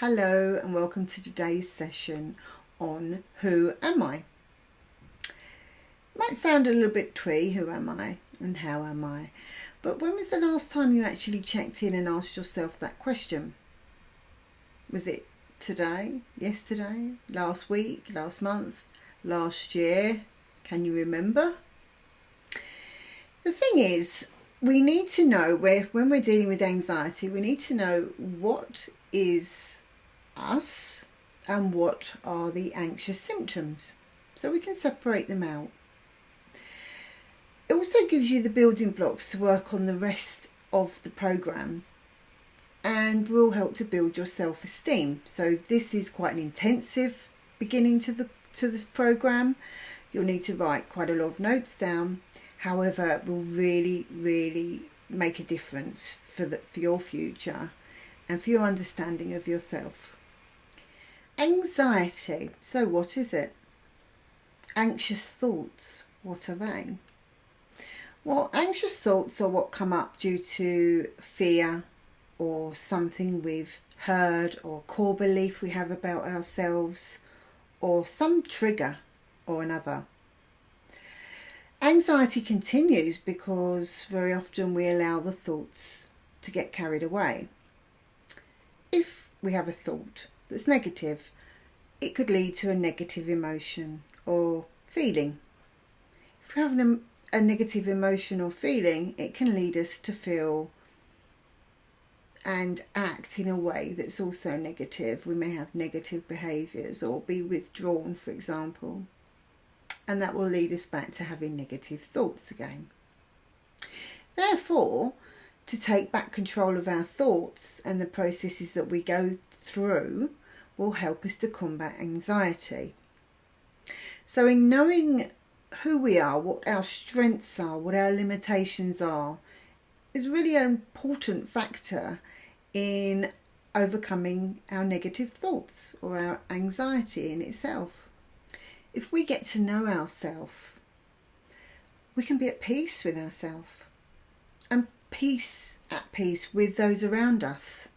Hello and welcome to today's session on Who Am I? Might sound a little bit twee, who am I and how am I? But when was the last time you actually checked in and asked yourself that question? Was it today, yesterday, last week, last month, last year? Can you remember? The thing is, we need to know when we're dealing with anxiety, we need to know what is us and what are the anxious symptoms, so we can separate them out. It also gives you the building blocks to work on the rest of the program and will help to build your self-esteem. So this is quite an intensive beginning to this program. You'll need to write quite a lot of notes down. However, it will really make a difference for your future and for your understanding of yourself. Anxiety. So what is it? Anxious thoughts. What are they? Well, anxious thoughts are what come up due to fear or something we've heard or core belief we have about ourselves or some trigger or another. Anxiety continues because very often we allow the thoughts to get carried away. If we have a thought that's negative, it could lead to a negative emotion or feeling. If we have a negative emotion or feeling, it can lead us to feel and act in a way that's also negative. We may have negative behaviours or be withdrawn, for example, and that will lead us back to having negative thoughts again. Therefore, to take back control of our thoughts and the processes that we go through will help us to combat anxiety. So in knowing who we are, what our strengths are, what our limitations are, is really an important factor in overcoming our negative thoughts or our anxiety in itself. If we get to know ourselves, we can be at peace with ourselves and at peace with those around us.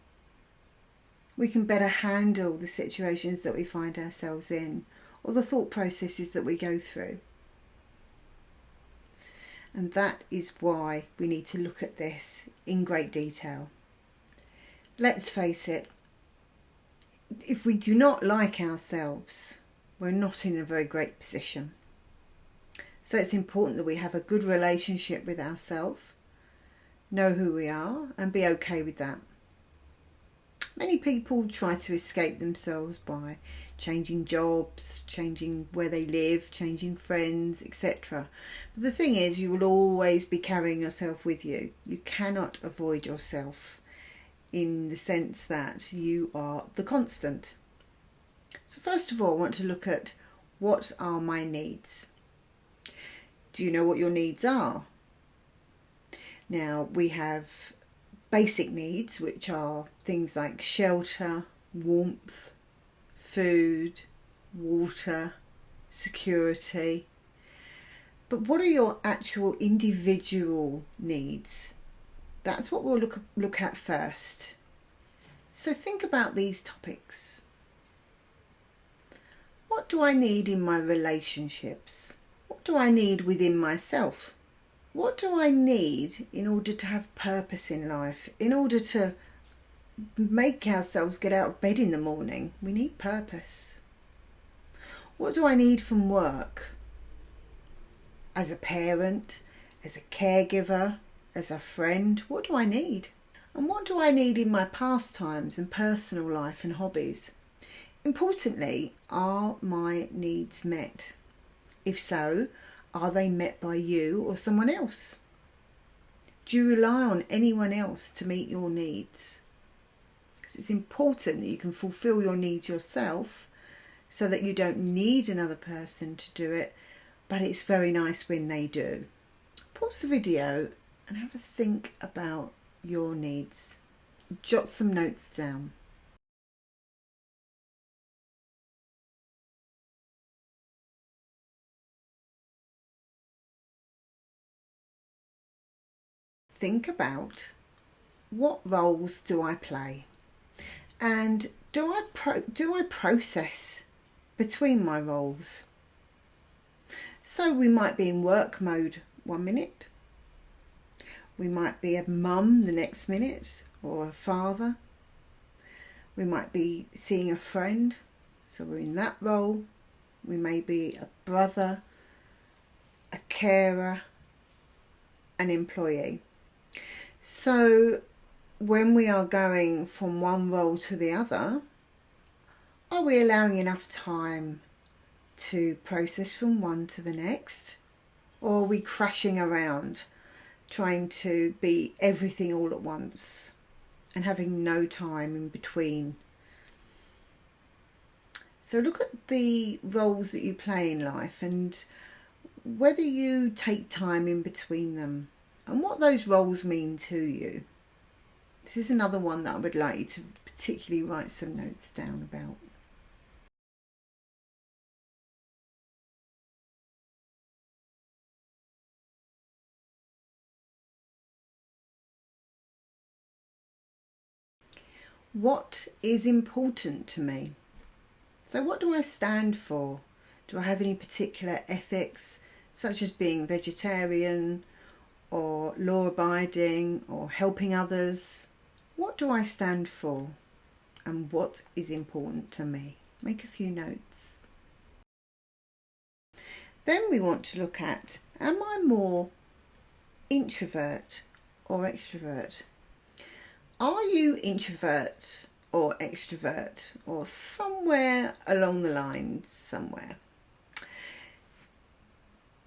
We can better handle the situations that we find ourselves in or the thought processes that we go through. And that is why we need to look at this in great detail. Let's face it, if we do not like ourselves, we're not in a very great position. So it's important that we have a good relationship with ourselves, know who we are and be okay with that. Many people try to escape themselves by changing jobs, changing where they live, changing friends, etc. But the thing is, you will always be carrying yourself with you. You cannot avoid yourself in the sense that you are the constant. So first of all, I want to look at what are my needs. Do you know what your needs are? Now, we have basic needs, which are things like shelter, warmth, food, water, security. But what are your actual individual needs? That's what we'll look at first. So think about these topics. What do I need in my relationships? What do I need within myself? What do I need in order to have purpose in life? In order to make ourselves get out of bed in the morning, we need purpose. What do I need from work? As a parent, as a caregiver, as a friend, what do I need? And what do I need in my pastimes and personal life and hobbies? Importantly, are my needs met? If so, are they met by you or someone else? Do you rely on anyone else to meet your needs? Because it's important that you can fulfill your needs yourself so that you don't need another person to do it, but it's very nice when they do. Pause the video and have a think about your needs. Jot some notes down. Think about what roles do I play, and Do I process between my roles? So we might be in work mode 1 minute. We might be a mum the next minute, or a father. We might be seeing a friend, so we're in that role. We may be a brother, a carer, an employee. So when we are going from one role to the other, are we allowing enough time to process from one to the next? Or are we crashing around, trying to be everything all at once and having no time in between? So look at the roles that you play in life and whether you take time in between them and what those roles mean to you. This is another one that I would like you to particularly write some notes down about. What is important to me? So what do I stand for? Do I have any particular ethics, such as being vegetarian or law-abiding or helping others? What do I stand for? And what is important to me? Make a few notes. Then we want to look at, am I more introvert or extrovert? Are you introvert or extrovert, or somewhere along the lines somewhere?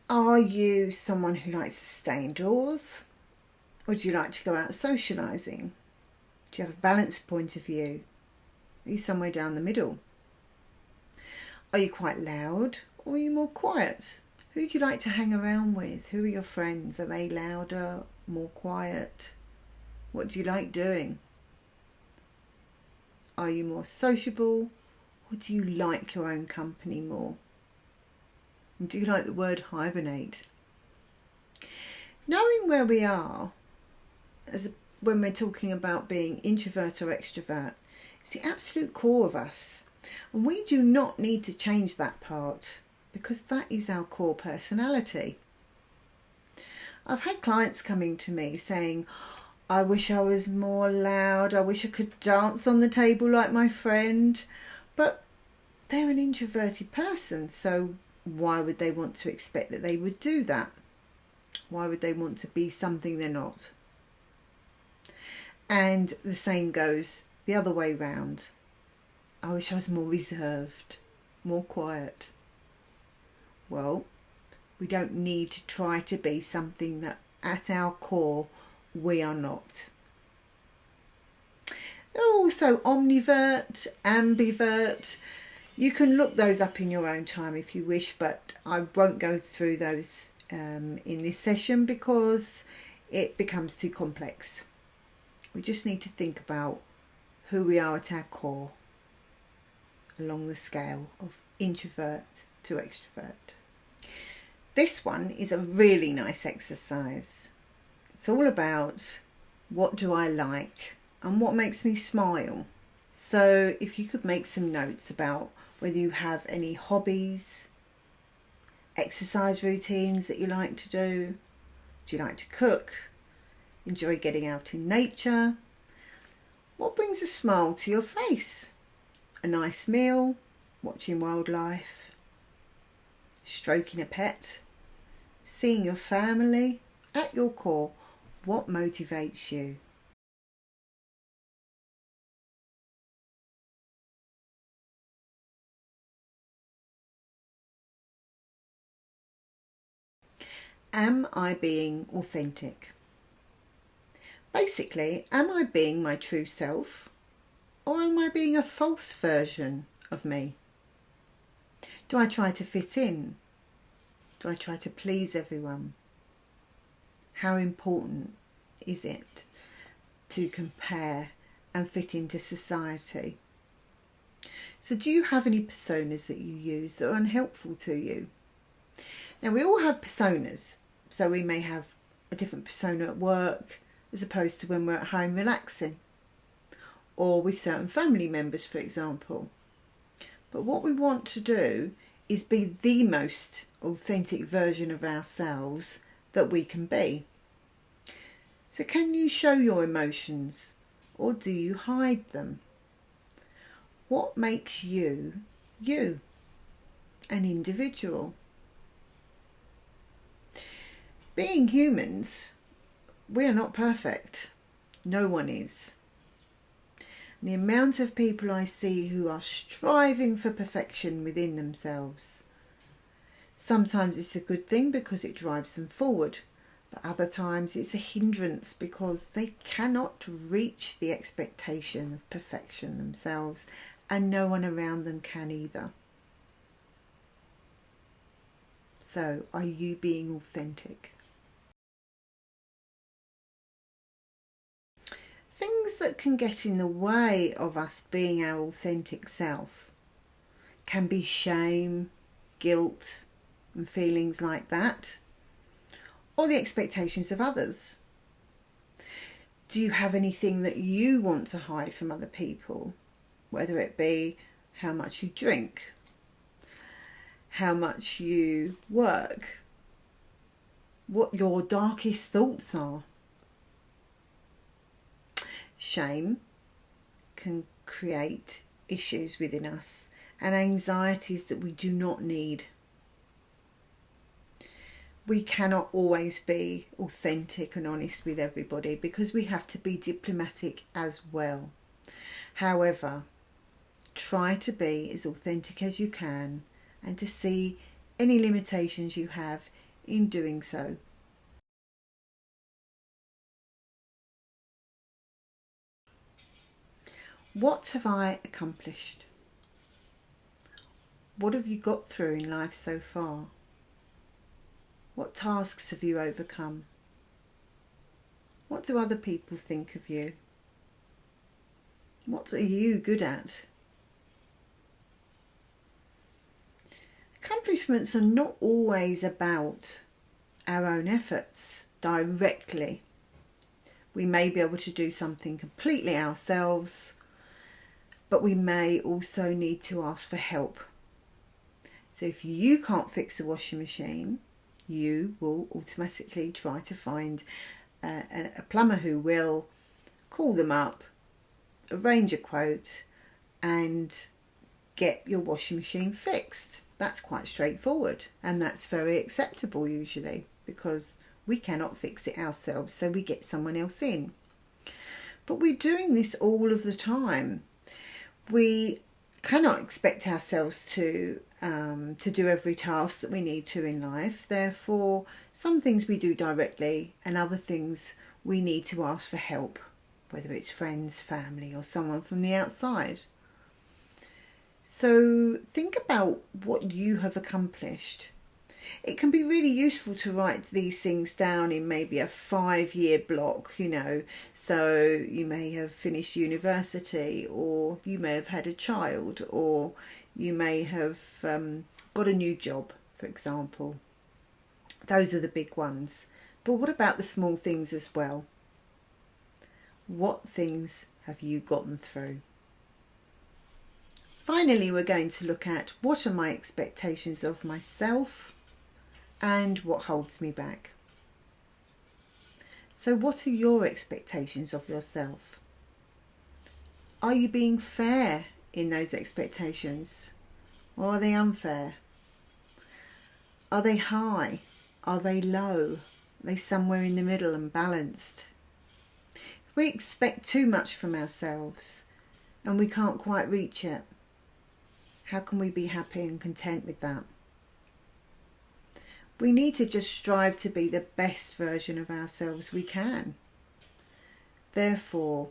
Are you someone who likes to stay indoors, or do you like to go out socialising? Do you have a balanced point of view? Are you somewhere down the middle? Are you quite loud, or are you more quiet? Who do you like to hang around with? Who are your friends? Are they louder, more quiet? What do you like doing? Are you more sociable, or do you like your own company more? And do you like the word hibernate? Knowing where we are when we're talking about being introvert or extrovert, it's the absolute core of us. And we do not need to change that part because that is our core personality. I've had clients coming to me saying, I wish I was more loud, I wish I could dance on the table like my friend, but they're an introverted person, so why would they want to expect that they would do that? Why would they want to be something they're not? And the same goes the other way round. I wish I was more reserved, more quiet. Well, we don't need to try to be something that at our core we are not. There are also omnivert, ambivert. You can look those up in your own time if you wish, but I won't go through those in this session because it becomes too complex. We just need to think about who we are at our core along the scale of introvert to extrovert. This one is a really nice exercise. It's all about what do I like and what makes me smile. So if you could make some notes about whether you have any hobbies, exercise routines that you like to do you like to cook, enjoy getting out in nature, what brings a smile to your face? A nice meal, watching wildlife, stroking a pet, seeing your family. At your core, what motivates you? Am I being authentic? Basically, am I being my true self, or am I being a false version of me? Do I try to fit in? Do I try to please everyone? How important is it to compare and fit into society? So do you have any personas that you use that are unhelpful to you? Now we all have personas, so we may have a different persona at work as opposed to when we're at home relaxing. or with certain family members, for example. But what we want to do is be the most authentic version of ourselves that we can be. So can you show your emotions, or do you hide them? What makes you, you, an individual? Being humans, we are not perfect. No one is. The amount of people I see who are striving for perfection within themselves. Sometimes it's a good thing because it drives them forward, but other times it's a hindrance because they cannot reach the expectation of perfection themselves, and no one around them can either. So, are you being authentic? Things that can get in the way of us being our authentic self can be shame, guilt, and feelings like that, or the expectations of others. Do you have anything that you want to hide from other people? Whether it be how much you drink, how much you work, what your darkest thoughts are. Shame can create issues within us and anxieties that we do not need. We cannot always be authentic and honest with everybody because we have to be diplomatic as well. However, try to be as authentic as you can and to see any limitations you have in doing so. What have I accomplished? What have you got through in life so far? What tasks have you overcome? What do other people think of you? What are you good at? Accomplishments are not always about our own efforts directly. We may be able to do something completely ourselves, but we may also need to ask for help. So if you can't fix a washing machine, you will automatically try to find a plumber who will call them up, arrange a quote and get your washing machine fixed. That's quite straightforward, and that's very acceptable usually because we cannot fix it ourselves, so we get someone else in. But we're doing this all of the time. We cannot expect ourselves to do every task that we need to in life. Therefore, some things we do directly and other things we need to ask for help, whether it's friends, family, or someone from the outside. So think about what you have accomplished. It can be really useful to write these things down in maybe a 5-year block, so you may have finished university, or you may have had a child, or you may have got a new job, for example. Those are the big ones. But what about the small things as well? What things have you gotten through? Finally, we're going to look at what are my expectations of myself and what holds me back. So what are your expectations of yourself? Are you being fair in those expectations, or are they unfair? Are they high? Are they low? Are they somewhere in the middle and balanced? If we expect too much from ourselves and we can't quite reach it, how can we be happy and content with that? We need to just strive to be the best version of ourselves we can. Therefore,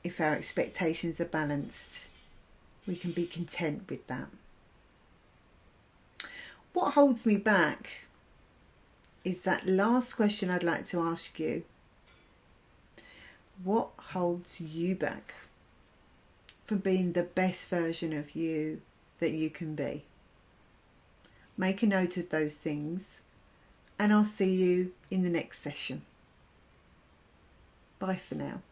if our expectations are balanced, we can be content with that. What holds me back is that last question I'd like to ask you. What holds you back from being the best version of you that you can be? Make a note of those things, and I'll see you in the next session. Bye for now.